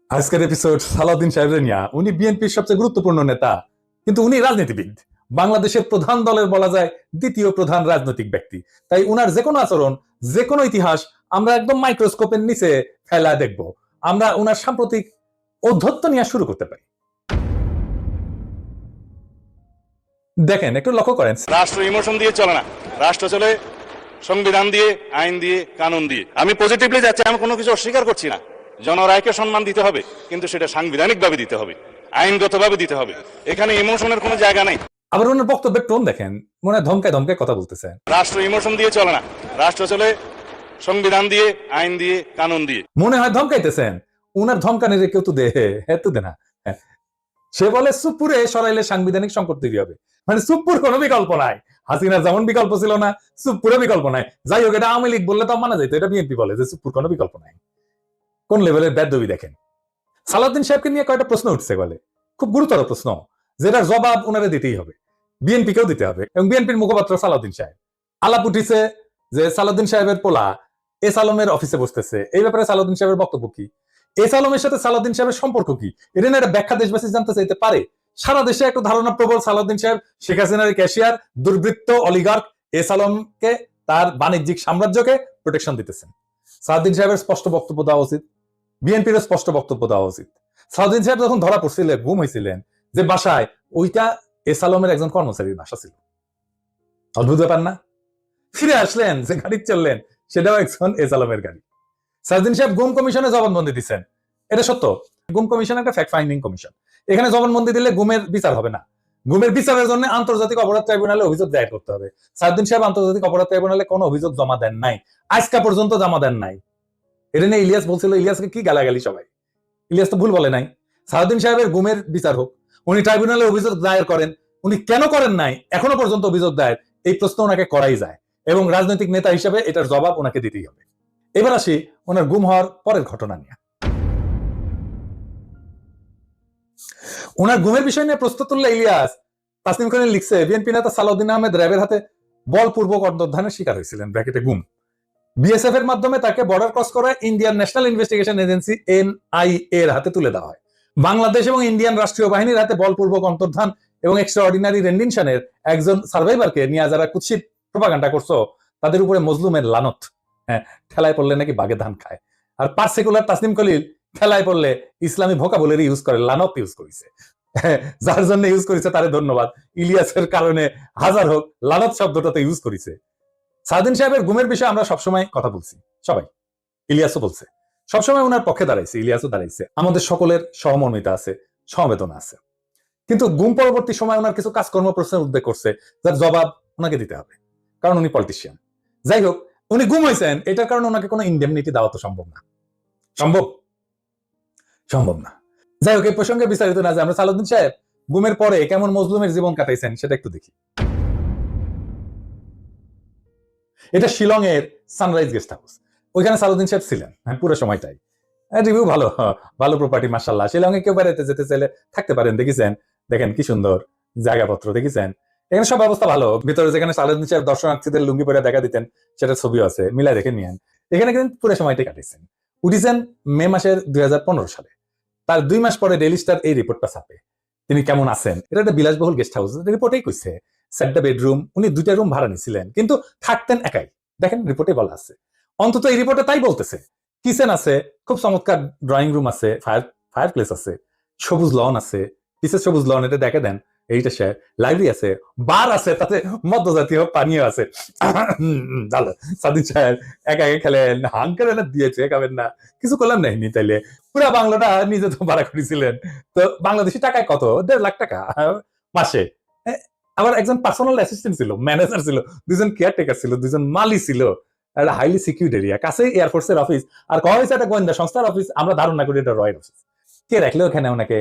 আজকের এপিসোড সালাউদ্দিন সাহেবের নিয়া। উনি বিএনপির সবচেয়ে গুরুত্বপূর্ণ নেতা, কিন্তু উনি রাজনীতিবিদ, বাংলাদেশের প্রধান দলের বলা যায় দ্বিতীয় প্রধান রাজনৈতিক ব্যক্তি। তাই উনার যে কোনো আচরণ, যে কোনো ইতিহাস আমরা একদম মাইক্রোস্কোপের নিচে ফেলা দেখব। আমরা উনার সাম্প্রতিক ঔদ্ধত্য নিয়ে শুরু করতে পারি। দেখেন, একটু লক্ষ্য করেন, রাষ্ট্র ইমোশন দিয়ে চলে না, রাষ্ট্র চলে সংবিধান দিয়ে, আইন দিয়ে, কানুন দিয়ে। আমি পজিটিভলি যাচ্ছি, আমি কোনো কিছু অস্বীকার করছি না। জনরায়কে সম্মান দিতে হবে, কিন্তু সেটা সাংবিধানিক ভাবে দিতে হবে, আইনগত ভাবে দিতে হবে। এখানে ইমোশনের কোনো জায়গা নাই। আবার ওনার বক্তব্যের টোন দেখেন, মনে হয় ধমকায় ধমকায় কথা বলতেছেন। রাষ্ট্র ইমোশন দিয়ে চলে না, রাষ্ট্র চলে সংবিধান দিয়ে, আইন দিয়ে, কানুন দিয়ে। মনে হয় ধমকাইতেছেন। উনার ধমকানির কেউ তো দে, হ্যাঁ তো দে না। সে বলে সুপুরে সরাইলে সাংবিধানিক সংকট তৈরি হবে। মানে সুপুর কোনো বিকল্প নাই। হাসিনার যেমন বিকল্প ছিল না, সুপুরে বিকল্প নাই। যাই হোক, এটা আওয়ামী লীগ বললে তো মানা যেত, এটা বিএনপি বলে যে সুপুর কোনো বিকল্প নাই। কোন লেভেলের বেদবি দেখেন। সালাউদ্দিন সাহেবকে নিয়ে কয়েকটা প্রশ্ন উঠছে, বলে খুব গুরুতর প্রশ্ন, যেটার জবাব ওনারে দিতেই হবে, বিএনপিকেও দিতে হবে। এবং বিএনপির মুখপাত্র সালাউদ্দিন সাহেব আলাপ উঠিছে যে সালাউদ্দিন সাহেবের পোলা এস আলমের অফিসে বসতেছে। এই ব্যাপারে সালাউদ্দিন সাহেবের বক্তব্য কি? এস আলমের সাথে সালাউদ্দিন সাহেবের সম্পর্ক কি? এটা নিয়ে একটা ব্যাখ্যা দেশবাসী জানতে চাইতে পারে। সারা দেশে একটা ধারণা প্রবল, সালাউদ্দিন সাহেব শেখ হাসিনার ক্যাশিয়ার, দুর্বৃত্ত, অলিগার্ক এস আলমকে, তার বাণিজ্যিক সাম্রাজ্যকে প্রোটেকশন দিতেছেন। সালাউদ্দিন সাহেবের স্পষ্ট বক্তব্য দেওয়া উচিত, বিএনপির স্পষ্ট বক্তব্য দেওয়া উচিত। সালাউদ্দিন সাহেব যখন ধরা পড়ছিলেন, গুম হয়েছিলেন যে বাসায়, ওইটা এস আলমের একজন কর্মচারীর বাসা ছিল। অদ্ভুত ব্যাপার না? ফিরে আসলেন, যে গাড়ি চললেন সেটাও একজন এস আলমের গাড়ি। সালাউদ্দিন সাহেব গুম কমিশনে জবানবন্দি দিচ্ছেন, এটা সত্য। গুম কমিশন একটা ফ্যাক্ট ফাইন্ডিং কমিশন। এখানে জবানবন্দি দিলে গুমের বিচার হবে না। গুমের বিচারের জন্য আন্তর্জাতিক অপরাধ ট্রাইব্যুনালে অভিযোগ দায়ের করতে হবে। সালাউদ্দিন সাহেব আন্তর্জাতিক অপরাধ ট্রাইব্যুনালে কোনো অভিযোগ জমা দেন নাই, আজকা পর্যন্ত জমা দেন নাই। এটা নিয়ে ইলিয়াস বলছিল, ইলিয়াসকে কি গালাগালি সবাই। ইলিয়াস তো ভুল বলে নাই। সালাউদ্দিন সাহেবের গুমের বিচার হোক, উনি ট্রাইব্যুনালে অভিযোগ দায়ের করেন। উনি কেন করেন নাই এখনো পর্যন্ত অভিযোগ দায়ের, এই প্রশ্ন ওনাকে করাই যায়, এবং রাজনৈতিক নেতা হিসেবে এটার জবাব ওনাকে দিতেই হবে। এবার আসি ওনার গুম হওয়ার পরের ঘটনা নিয়ে। ওনার গুমের বিষয় নিয়ে প্রশ্ন তুললে ইলিয়াস, তাসনিম খান লিখছে, বিএনপি নেতা সালাউদ্দিন আহমেদ র্যাবের হাতে বলপূর্বক অন্তর্ধানের শিকার হয়েছিলেন, ব্র্যাকেটে গুম। বিএসএফ এর মাধ্যমে তাকে বর্ডার ক্রস করে Indian national investigation agency NIA এর হাতে তুলে দেওয়া হয়। বাংলাদেশ এবং ইন্ডিয়ান রাষ্ট্রীয় বাহিনীর হাতে বলপূর্বক অন্তর্ধান এবং এক্সট্রাঅর্ডিনারি রেন্ডিশনের একজন সার্ভাইভারকে নিয়ে যারা কুৎসিত প্রপাগান্ডা করছো, তাদের উপরে মজলুমের লানত। হ্যাঁ, ঠেলায় পড়লে নাকি বাগে ধান খায়। আর পার্সিকুলার তাসনিম খলিল ঠেলায় পড়লে ইসলামী ভোকাবুলারি ইউজ করে, লানত ইউজ করেছে। যার জন্য ইউজ করেছে তারে ধন্যবাদ। ইলিয়াসের কারণে হাজার হোক, লানত শব্দটাতে ইউজ করেছে। সালাউদ্দিন সাহেবের গুমের বিষয়ে আমরা সবসময় কথা বলছি, সবাই, ইলিয়াসও বলছে, সবসময় ওনার পক্ষে দাঁড়াইছে, ইলিয়াসও দাঁড়াইছে। আমাদের সকলের সহমর্মিতা আছে, সমবেদনা আছে। কিন্তু গুম পরবর্তী সময় ওনার কিছু কাজকর্ম প্রশ্নের উদ্বেগ করছে, যার জবাব ওনাকে দিতে হবে, কারণ উনি পলিটিশিয়ান। যাই হোক, উনি গুম হয়েছেন, এটার কারণে ওনাকে কোনো ইন্ডেমনিটি দেওয়া তো সম্ভব না। সম্ভব না। যাই হোক, এই প্রসঙ্গে বিস্তারিত না যে আমরা সালাউদ্দিন সাহেব গুমের পরে কেমন মজলুমের জীবন কাটাইছেন সেটা একটু দেখি। এটা শিলং এর সানরাইজ গেস্ট হাউস। ওইখানে সালাউদ্দিন সাহেব ছিলেন পুরো সময়টাই। রিভিউ ভালো, ভালো প্রপার্টি, মাশাআল্লাহ। শিলং এ কেউ বেড়াতে যেতে চাইলে থাকতে পারেন, দেখেছেন, দেখেন কি সুন্দর জায়গাপত্র, দেখেছেন। এখানে সব ব্যবস্থা ভালো। ভিতরে যেখানে সালাউদ্দিন সাহেব দর্শনার্থীদের লুঙ্গি পরে দেখা দিতেন, সেটা ছবিও আছে, মিলাই দেখে নিয়েন। এখানে কিন্তু পুরো সময়টাই কাটিয়েছেন। উঠিছেন মে মাসের 2015 সালে। তার 2 মাস পরে ডেইলি স্টার এই রিপোর্টটা ছাপে, তিনি কেমন আছেন। এটা একটা বিলাসবহুল গেস্ট হাউস, রিপোর্টেই কইছে। 4টা বেডরুম, উনি 2টা রুম ভাড়া নিছিলেন, কিন্তু থাকতেন একাই। দেখেন রিপোর্টে বলা আছে, অন্তত এই রিপোর্টে তাই বলতেছে। কিচেন আছে, খুব চমৎকার ড্রয়িং রুম আছে, ফায়ার প্লেস আছে, সবুজ লন আছে, পিসের সবুজ লন, এটা দেখে দেন। এইটা সে লাইব্রেরি আছে, বার আছে, তাতে মদ্য জাতীয় পানীয় আছে। ভালো। সাদিক সাহেব একা একা খেলেন, হান করে না দিয়েছে, খাবেন না, কিছু করলাম নাইনি। তাইলে পুরা বাংলাটা নিজে তো ভাড়া করেছিলেন। তো বাংলাদেশি টাকায় কত? 1.5 লাখ টাকা মাসে। আবার একজন পার্সোনাল অ্যাসিস্ট্যান্ট ছিল, ম্যানেজার ছিল, 2জন কেয়ারটেকার ছিল, 2জন মালি ছিল। একটা হাইলি সিকিউরিড এরিয়া, কাছে এয়ারফোর্সের অফিস। আর কয়া হয়েছে একটা গোয়েন্দা সংস্থার অফিস, আমরা ধারণা করি এটা রয়ের অফিস। কে রাখলে ওখানে ওনাকে?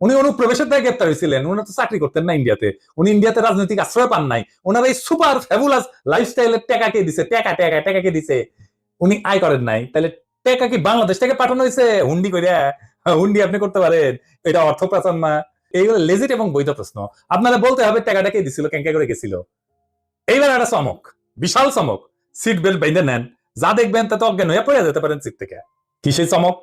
উনি অনুপ্রবেশের দায় গ্রেপ্তার হয়েছিলেন। উনি তো চাকরি করতেন না ইন্ডিয়াতে, উনি ইন্ডিয়াতে রাজনৈতিক আশ্রয় পান নাই। ওনার এই সুপার ফ্যাবুলাস লাইফস্টাইলের টাকা কে দিছে? টাকা কে দিছে? উনি আয় করেন নাই। তাহলে টাকা কি বাংলাদেশ থেকে পাঠানো হয়েছে হুন্ডি করিয়া? হুন্ডি আপনি করতে পারেন, এটা অর্থ পাচার না? এইগুলো লেজিট এবং বৈধ প্রশ্ন। আপনারা বলতে হবে টাকাটা কে দিছিল, কেঙ্কা করে গেছিল। এইবার একটা চমক, বিশাল চমক। সিট বেল্ট বেঁধে নেন, যা দেখবেন তাতে অজ্ঞান হয়ে পড়ে যেতে পারেন সিট থেকে। কি সেই চমক?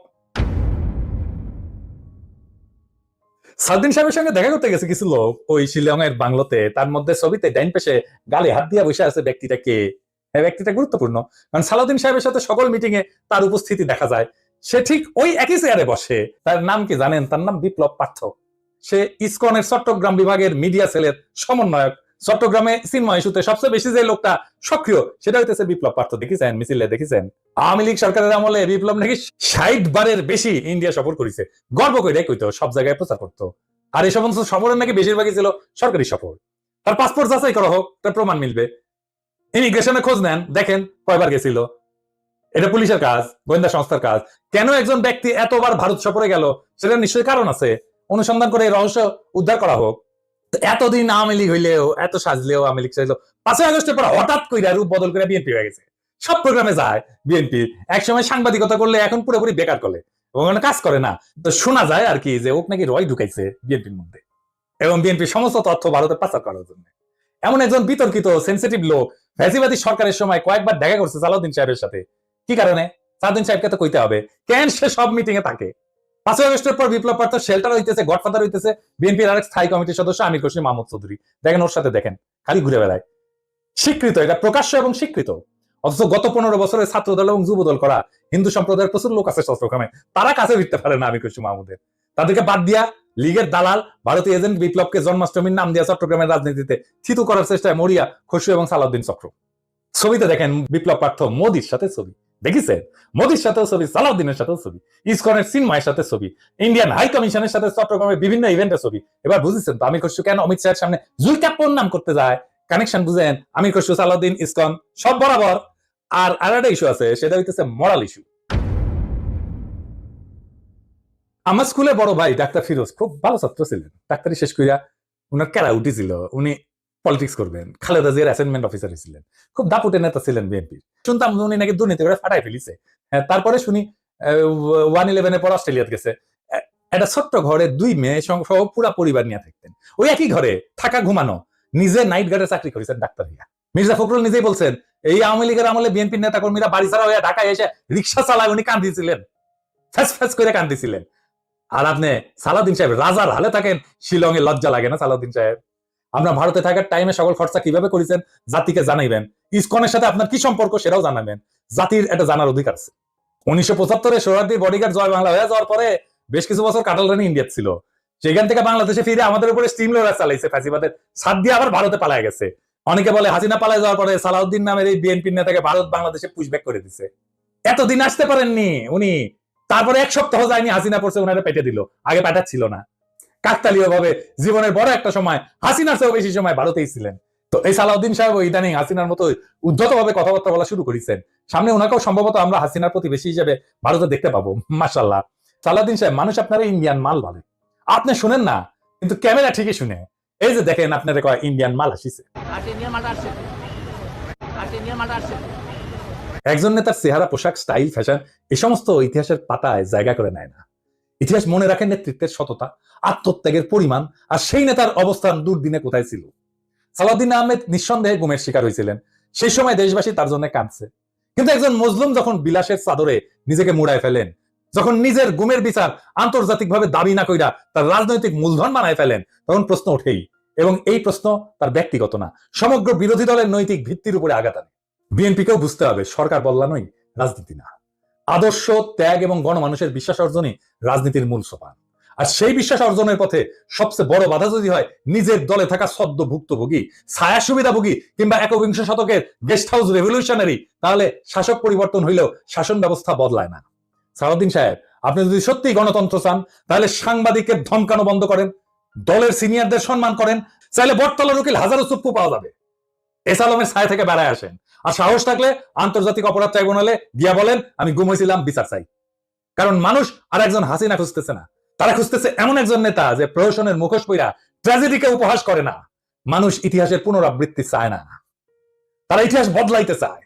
সালদিন সাহেবের সঙ্গে দেখা করতে গেছে কিছু লোক ওই শিলং এর বাংলোতে, তার মধ্যে ছবিতে ডাইন পেশে গালে হাত দিয়ে বসে আছে ব্যক্তিটা কে? হ্যাঁ, ব্যক্তিটা গুরুত্বপূর্ণ, কারণ সালাউদ্দিন সাহেবের সাথে সকল মিটিং এ তার উপস্থিতি দেখা যায়। সে ঠিক ওই একই চেয়ারে বসে। তার নাম কি জানেন? তার নাম বিপ্লব পার্থ। সে ইসকনের চট্টগ্রাম বিভাগের মিডিয়া সেলের সমন্বয়ক। চট্টগ্রামে চিন্ময় ইস্যুতে সবচেয়ে বেশি যে লোকটা সক্রিয় সেটা হইতেছে বিপ্লব পার্থ। দেখেছেন মিছিলে? দেখেছেন আওয়ামী লীগ সরকারের আমলে বিপ্লব নাকি 60 বারের বেশি ইন্ডিয়া সফর করেছে। গর্ব করে কইতো, সব জায়গায় প্রচার করতো। আর এই সমস্ত সফরের নাকি বেশিরভাগই ছিল সরকারি সফর। তার পাসপোর্ট যাচাই করা হোক, তার প্রমাণ মিলবে। ইমিগ্রেশনে খোঁজ নেন, দেখেন কয়বার গেছিল। এটা পুলিশের কাজ, গোয়েন্দা সংস্থার কাজ। কেন একজন ব্যক্তি এতবার ভারত সফরে গেল সেটা নিশ্চয়ই কারণ আছে। অনুসন্ধান করে এই রহস্য উদ্ধার করা হোক। এতদিন আওয়ামী লীগ হইলেও, এত সাজলেও আওয়ামী লীগ সাজলেও 5ই আগস্টের পর হঠাৎ কইরা রূপ বদল করে বিএনপি হয়ে গেছে। সব প্রোগ্রামে যায় বিএনপি। একসময় সাংবাদিকতা করলে এখন পুরোপুরি বেকার করে এবং কাজ করে না। তো শোনা যায় আর কি যে ওক নাকি রয় ঢুকাইছে বিএনপির মধ্যে এবং বিএনপির সমস্ত তথ্য ভারতে পাচার করার জন্য। এমন একজন বিতর্কিত সেন্সিটিভ লোক ফ্যাসিবাদী সরকারের সময় কয়েকবার দেখা করছে সালাউদ্দিন সাহেবের সাথে। কি কারণে? সালাউদ্দিন সাহেবকে তো কইতে হবে কেন সে সব মিটিং এ থাকে। 5ই আগস্টের পর বিপ্লব পার্থ শেল্টার হইতেছে, গডফাদার হইতেছে বিএনপির আরেক স্থায়ী কমিটির সদস্য আমির খসরু মাহমুদ চৌধুরী। দেখেন ওর সাথে, দেখেন খালি ঘুরে বেড়ায়। স্বীকৃত, এটা প্রকাশ্য এবং স্বীকৃত। অথচ গত 15 বছরের ছাত্র দল এবং যুব দল করা হিন্দু সম্প্রদায়ের প্রচুর লোক আছে চট্টগ্রামে, তারা কাছে ফিরতে পারে না আমির খসরু মাহমুদের। তাদেরকে বাদ দিয়া লীগের দালাল ভারতীয় এজেন্ট বিপ্লবকে জন্মাষ্টমীর নাম দিয়া চট্টগ্রামের রাজনীতিতে থিতু করার চেষ্টায় মরিয়া, খসরু এবং সালাউদ্দিন চক্র। ছবিতে দেখেন বিপ্লব পার্থ মোদির সাথে ছবি, দেখেছেন? মোদির সাথেও ছবি, সালাউদ্দিনের সাথেও ছবি, ইসকনের চিন্ময়ের সাথে ছবি, ইন্ডিয়ান হাই কমিশনের সাথে চট্টগ্রামের বিভিন্ন ইভেন্টের ছবি। এবার বুঝেছেন তো আমির খসরু কেন অমিত শাহের সামনে জুলকাপ্পর নাম করতে যায়? কানেকশন বুঝেন? আমির খসরু, সালাউদ্দিন, ইসকন সব বরাবর। আর একটা ইস্যু আছে, সেটা হইতেছে মরাল ইস্যু। আমার স্কুলে বড় ভাই ডাক্তার ফিরোজ খুব ভালো ছাত্র ছিলেন। ডাক্তারি শেষ করিয়া উনার ক্যারা উঠেছিল, উনি পলিটিক্স করবেন। খালেদা জিয়ার অ্যাসাইনমেন্ট অফিসার ছিলেন, খুব দাপুটে নেতা ছিলেন বিএনপির। শুনতাম উনি নাকি দুর্নীতি করে ফাটাই ফেলিছে। তারপরে শুনি 111-এর পর অস্ট্রেলিয়াতে গেছে। একটা ছোট্ট ঘরে 2 মেয়ে সহ পুরা পরিবার নিয়ে থাকতেন। ওই একই ঘরে থাকা, ঘুমানো। নিজে নাইট গার্ডে চাকরি করেছেন ডাক্তার হইয়া। মির্জা ফখরুল নিজেই বলছেন এই আওয়ামী লীগের আমলে বিএনপির নেতা কর্মীরা বাড়ি ছাড়া হইয়া ঢাকায় এসে রিক্সা চালায় উনি কান্দিছিলেন, ফ্যাস ফ্যাস করে কান্দিছিলেন। আর আপনি সালাউদ্দিন সাহেব রাজার হালে থাকেন, শিলংয়ে লজ্জা লাগে না সালাউদ্দিন সাহেব? আপনার ভারতে থাকার টাইমে সকল খরচা কিভাবে করেছেন জাতিকে জানাইবেন। ইসকনের সাথে আপনার কি সম্পর্ক সেটাও জানাবেন। জাতির এটা জানার অধিকার আছে। 1975-এ সোহরাওয়ার্দীর বডিগার্ড জয় বাংলা হয়ে যাওয়ার পরে বেশ কিছু বছর কাটাল রানী ইন্ডিয়া ছিল। সেখান থেকে বাংলাদেশে ফিরে আমাদের উপরে স্টিম লোয়ার চালাইছে ফ্যাসিবাদের সাথ দিয়ে, আবার ভারতে পালায় গেছে। অনেকে বলে হাসিনা পালায় যাওয়ার পরে সালাউদ্দিন নামের এই বিএনপির নেতাকে ভারত বাংলাদেশে পুশব্যাক করে দিছে। এতদিন আসতে পারেননি উনি, তারপরে 1 সপ্তাহ যায়নি হাসিনা পড়ছে ওনারা পেটে দিল, আগে পাঠাচ্ছিল না। কাকতালীয় ভাবে জীবনের বড় একটা সময় হাসিনার চেয়েও বেশি সময় ভারতেই ছিলেন। তো এই সালাউদ্দিন সাহেব ইদানিং হাসিনার মতো উদ্ধত ভাবে কথাবার্তা বলা শুরু করেছেন। সামনে ওনাকেও সম্ভবত আমরা হাসিনার প্রতিবেশী হিসেবে ভারতে দেখতে পাবো। মাশাআল্লাহ। সালাউদ্দিন সাহেব, মানুষ আপনারা ইন্ডিয়ান মাল বলে, আপনি শুনেন না, কিন্তু ক্যামেরা ঠিকই শুনে। এই যে দেখেন আপনারা কয় ইন্ডিয়ান মাল আসিছে। একজন নেতার চেহারা, পোশাক, স্টাইল, ফ্যাশন এই সমস্ত ইতিহাসের পাতায় জায়গা করে নেয় না। ইতিহাস মনে রাখে নেতৃত্বের সততা, আত্মত্যাগের পরিমাণ, আর সেই নেতার অবস্থান দুর্দিনে কোথায় ছিল। সালাউদ্দিন আহমেদ নিঃসন্দেহে গুমের শিকার হয়েছিলেন। সেই সময় দেশবাসী তার জন্য কাঁদছে। কিন্তু একজন মজলুম যখন বিলাসের চাদরে নিজেকে মুড়ায় ফেলেন, যখন নিজের গুমের বিচার আন্তর্জাতিকভাবে দাবি না কইরা তার রাজনৈতিক মূলধন বানায় ফেলেন, তখন প্রশ্ন ওঠেই। এবং এই প্রশ্ন তার ব্যক্তিগত না, সমগ্র বিরোধী দলের নৈতিক ভিত্তির উপরে আঘাত আনে। বিএনপিকেও বুঝতে হবে সরকার বদলানোই রাজনীতি না, আদর্শ, ত্যাগ এবং গণমানুষের বিশ্বাস অর্জনই রাজনীতির মূল সোপান। আর সেই বিশ্বাস অর্জনের পথে সবচেয়ে বড় বাধা যদি হয় নিজের দলে থাকা সদ্য ভুক্তভোগী, ছায়া সুবিধাভোগী কিংবা একবিংশ শতকের গেস্ট হাউস রেভলিউশনারি, তাহলে শাসক পরিবর্তন হইলেও শাসন ব্যবস্থা বদলায় না। সালাউদ্দিন সাহেব, আপনি যদি সত্যি গণতন্ত্র চান তাহলে সাংবাদিকের ধমকানো বন্ধ করেন, দলের সিনিয়রদের সম্মান করেন। চাইলে বটতলার উকিল হাজারো চুপ্পু পাওয়া যাবে। এসালমের ছায়া থেকে বেড়ায় আসেন। আর সাহস থাকলে আন্তর্জাতিক অপরাধ ট্রাইব্যুনালে গিয়া বলেন আমি গুম হয়েছিলাম, বিচার চাই। কারণ মানুষ আর একজন হাসিনা খুঁজতেছে না, তারা খুঁজতেছে এমন একজন নেতা যে প্রহসনের মুখোশ পইরা ট্র্যাজেডিকে উপহাস করে না। মানুষ ইতিহাসের পুনরাবৃত্তি চায় না, তারা ইতিহাস বদলাইতে চায়।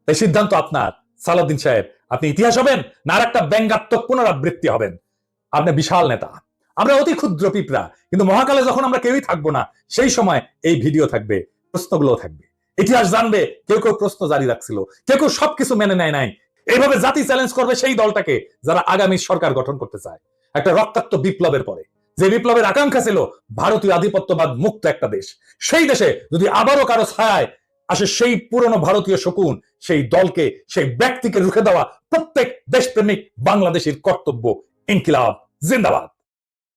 তাই সিদ্ধান্ত আপনার সালাউদ্দিন সাহেব, আপনি ইতিহাস হবেন না আর একটা ব্যঙ্গাত্মক পুনরাবৃত্তি হবেন? আপনি বিশাল নেতা, আমরা অতি ক্ষুদ্র পিঁপড়া, কিন্তু মহাকালে যখন আমরা কেউই থাকবো না, সেই সময় এই ভিডিও থাকবে, প্রশ্নগুলো থাকবে। ইতিহাস জানবে কেউ কেউ প্রশ্ন জারি রাখছিল, কেউ কেউ সবকিছু মেনে নেয় নাই। এইভাবে জাতি চ্যালেঞ্জ করবে সেই দলটাকে যারা আগামী সরকার গঠন করতে চায় একটা রক্তাক্ত বিপ্লবের পরে। যে বিপ্লবের আকাঙ্ক্ষা ছিল ভারতীয় আধিপত্যবাদ মুক্ত একটা দেশ, সেই দেশে যদি আবারও কারো ছায়ায় আসে সেই পুরনো ভারতীয় শকুন, সেই দলকে, সেই ব্যক্তিকে রুখে দেওয়া প্রত্যেক দেশপ্রেমিক বাংলাদেশের কর্তব্য। ইনকিলাব জিন্দাবাদ।